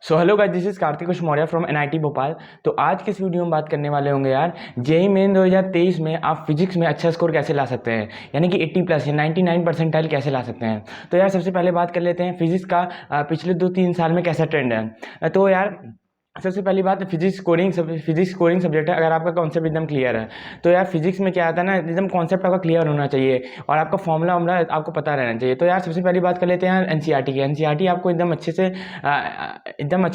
So hello guys, this is Kartik Maurya from NIT Bhopal. तो आज के इस वीडियो में बात करने वाले होंगे यार, जेईई मेन 2023 में आप फिजिक्स में अच्छा स्कोर कैसे ला सकते हैं, यानी कि 80 प्लस या 99 परसेंटाइल कैसे ला सकते हैं। तो यार सबसे पहले बात कर लेते हैं फिजिक्स का पिछले 2-3 साल में कैसा ट्रेंड है। तो यार सबसे पहली बात, फिजिक्स स्कोरिंग सब्जेक्ट है। अगर आपका कॉन्सेप्ट एकदम क्लियर है तो यार फिजिक्स में क्या आता है ना, एकदम कॉन्सेप्ट आपका क्लियर होना चाहिए और आपका फॉर्मूला वॉर्मूला आपको पता रहना चाहिए। तो यार सबसे पहली बात कर लेते हैं एनसीईआरटी की। एनसीईआरटी आपको एकदम अच्छे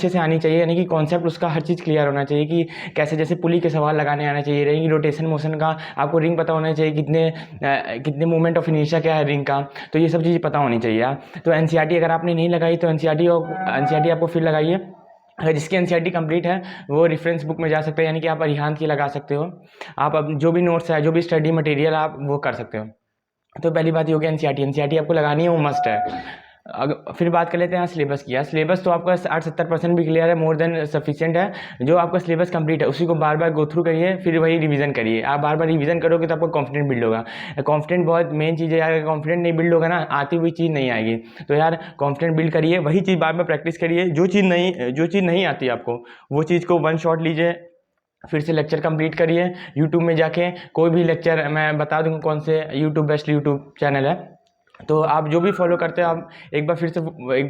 से आनी चाहिए, यानी कि कॉन्सेप्ट उसका हर चीज़ क्लियर होना चाहिए कि कैसे, जैसे पुली के सवाल लगाने आना चाहिए, रिंग रोटेशन मोशन का आपको रिंग पता होना चाहिए, कितने मूवमेंट ऑफ इनर्शिया क्या है रिंग का, तो ये सब चीज़ें पता होनी चाहिए यार। तो एनसीईआरटी अगर आपने नहीं लगाई तो एनसीईआरटी आपको फिर लगाइए। अगर जिसकी एनसीईआरटी कंप्लीट है वो रेफरेंस बुक में जा सकते हैं, यानी कि आप अरिहंत की लगा सकते हो। आप अब जो भी नोट्स है, जो भी स्टडी मटेरियल आप वो कर सकते हो। तो पहली बात ये हो गई एनसीईआरटी आपको लगानी है, वो मस्ट है। फिर बात कर लेते हैं सिलेबस की। यार सिलेबस तो आपका 60-70% भी क्लियर है, मोर देन सफिशिएंट है। जो आपका सिलेबस कंप्लीट है उसी को बार बार गो थ्रू करिए, फिर वही रिवीजन करिए। आप बार बार रिवीजन करोगे तो आपका कॉन्फिडेंस बिल्ड होगा। कॉन्फिडेंट बहुत मेन चीज़ है यार, अगर कॉन्फिडेंट नहीं बिल्ड होगा ना, आती हुई चीज़ नहीं आएगी। तो यार कॉन्फिडेंट बिल्ड करिए, वही चीज़ बार बार प्रैक्टिस करिए। जो चीज़ नहीं आती आपको, वो चीज़ को वन शॉट लीजिए, फिर से लेक्चर कंप्लीट करिए। यूट्यूब में जाके कोई भी लेक्चर मैं बता दूंगा कौन से बेस्ट यूट्यूब चैनल है, तो आप जो भी फॉलो करते हैं आप एक बार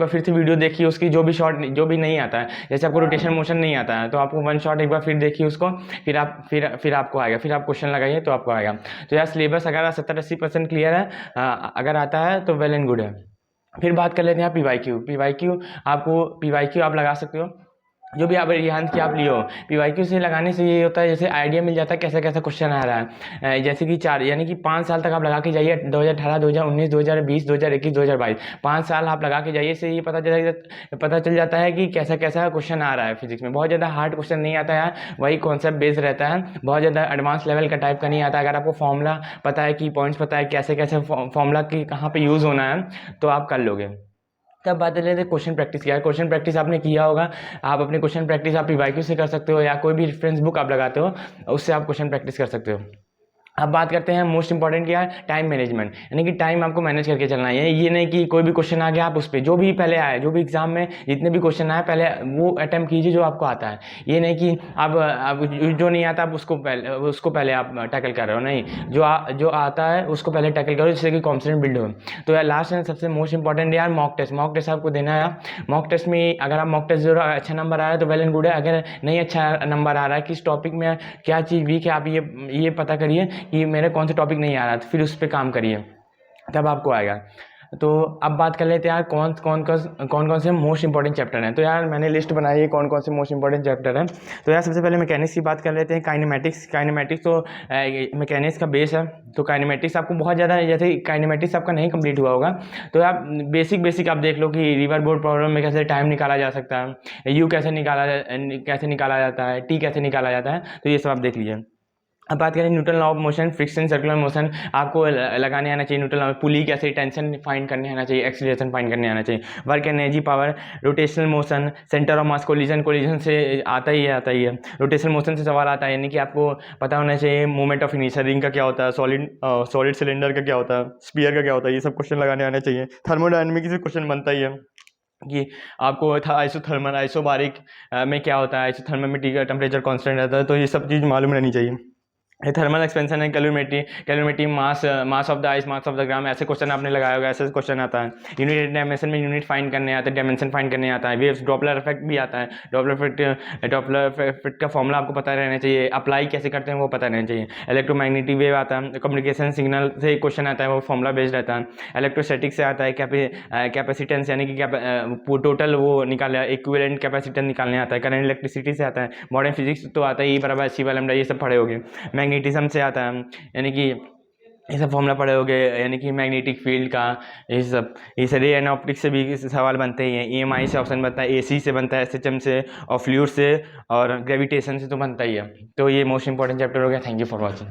फिर से वीडियो देखिए उसकी। जो भी नहीं आता है, जैसे आपको रोटेशन मोशन नहीं आता है तो आपको वन शॉट एक बार फिर देखिए उसको, फिर आपको आएगा, फिर आप क्वेश्चन लगाइए तो आपको आएगा। तो यार सिलेबस अगर 70-80% क्लियर है, अगर आता है तो वेल एंड गुड है। फिर बात कर लेते हैं पीवाईक्यू आप लगा सकते हो। जो भी आप रिहांत की आप लियो, पीवाईक्यू से लगाने से ये होता है, जैसे आइडिया मिल जाता है कैसा कैसा क्वेश्चन आ रहा है। जैसे कि यानी कि 5 साल तक आप लगा के जाइए, 2018, 2019, 2020, 2021, 2022, 5 साल आप लगा के जाइए। से ये पता चल जाता है कि कैसा कैसा क्वेश्चन आ रहा है। फिजिक्स में बहुत ज़्यादा हार्ड क्वेश्चन नहीं आता है, वही कॉन्सेप्ट बेस्ड रहता है, बहुत ज़्यादा एडवांस लेवल का टाइप का नहीं आता। अगर आपको फॉर्मूला पता है, की पॉइंट्स पता है, कैसे कैसे फॉर्मूला की कहाँ पर यूज़ होना है, तो आप कर लोगे। तब बात कर लेते हैं क्वेश्चन प्रैक्टिस की। यार क्वेश्चन प्रैक्टिस आपने किया होगा, आप अपने क्वेश्चन प्रैक्टिस आप पीवाईक्यू से कर सकते हो, या कोई भी रेफरेंस बुक आप लगाते हो उससे आप क्वेश्चन प्रैक्टिस कर सकते हो। अब बात करते हैं मोस्ट इंपॉर्टेंट क्या है, टाइम मैनेजमेंट, यानी कि टाइम आपको मैनेज करके चलना है। ये नहीं कि कोई भी क्वेश्चन आ गया आप उस पर, जो भी पहले आए, जो भी एग्जाम में जितने भी क्वेश्चन आए पहले वो अटेम्प्ट कीजिए जो आपको आता है। ये नहीं कि आप जो नहीं आता आप उसको पहले आप टैकल कर रहे हो, नहीं, जो आता है उसको पहले टैकल करो, जिससे कि कॉन्फिडेंस बिल्ड हो। तो यार लास्ट एंड सबसे मोस्ट इंपॉर्टेंट यार मॉक टेस्ट आपको देना है। मॉक टेस्ट में अगर आप मॉक टेस्ट जरूर अच्छा नंबर आ रहा है तो वेल एंड गुड है। अगर नहीं अच्छा नंबर आ रहा है, किस टॉपिक में क्या चीज़ वीक है, आप ये पता करिए कि मेरे कौन सा टॉपिक नहीं आ रहा, तो फिर उस पर काम करिए, तब आपको आएगा। तो अब बात कर लेते हैं यार कौन से मोस्ट इंपॉर्टेंट चैप्टर हैं। तो यार मैंने लिस्ट बनाई है कौन से मोस्ट इंपॉर्टेंट चैप्टर हैं। तो यार सबसे पहले मैकेनिक्स की बात कर लेते हैं। काइनेमेटिक्स तो मैकेनिक्स का बेस है। तो काइनेमेटिक्स आपको बहुत ज़्यादा, जैसे काइनेमेटिक्स आपका नहीं कंप्लीट हुआ होगा तो आप बेसिक आप देख लो कि रिवर बोर्ड प्रॉब्लम में कैसे टाइम निकाला जा सकता है, यू कैसे निकाला जाता है, टी कैसे निकाला जाता है, तो ये सब आप देख लीजिए। अब बात करें Newton law of motion, friction, circular motion आपको लगाने आना चाहिए। न्यूटन लॉ पुली कैसे, टेंशन फाइंड करने आना चाहिए, एक्सीलरेशन फाइंड करने आना चाहिए, work energy power, rotational motion, centre of mass, collision से आता ही है। रोटेशनल मोशन से सवाल आता है, यानी कि आपको पता होना चाहिए मूवमेंट ऑफ इनर्शिया, रिंग का क्या होता है, सॉलिड सिलेंडर का क्या होता है, स्फीयर का क्या होता है, ये सब क्वेश्चन लगाने आने चाहिए। थर्मोडायनेमिक्स से क्वेश्चन बनता ही है कि आपको आइसोबारिक में क्या होता है, आइसोथर्मल में टेम्परेचर कांस्टेंट रहता है, तो ये सब चीज़ मालूम रहनी चाहिए। थर्मल एक्सपेंशन है, calorimetry, mass of the ice, mass of the gram, ऐसे क्वेश्चन आपने लगाया होगा, ऐसे क्वेश्चन आता है। यूनिट डायमेंशन में यूनिट फाइंड करने आता है, डायमेंशन फाइंड करने आता है। वेव्स, डॉपलर इफेक्ट भी आता है। डॉपलर इफेक्ट का फॉर्मूला आपको पता रहना चाहिए, अप्लाई कैसे करते हैं वो पता रहना चाहिए। इलेक्ट्रोमैग्नेटिक वेव आता है, कम्युनिकेशन सिग्नल से क्वेश्चन आता है, वो फॉर्मूला बेस्ड रहता है। इलेक्ट्रोस्टैटिक से आता है, कैपेसिटेंस, यानी कि टोटल वो निकाले, इक्विवेलेंट कैपेसिटेंस निकालने आता है। करंट इलेक्ट्रिसिटी से आता है। मॉडर्न फिजिक्स तो आता है, E = ये सब पढ़े होंगे। मैग्नेटिज्म से आता है, यानी कि ये सब फॉर्मूला पढ़े होंगे, यानी कि मैग्नेटिक फील्ड का, ये सब रे एंड ऑप्टिक्स से भी सवाल बनते ही हैं। EMI से ऑप्शन बनता है, AC से बनता है, SHM से, और फ्लूइड से, और ग्रेविटेशन से तो बनता ही है। तो ये मोस्ट इंपॉर्टेंट चैप्टर हो गया। Thank you for watching.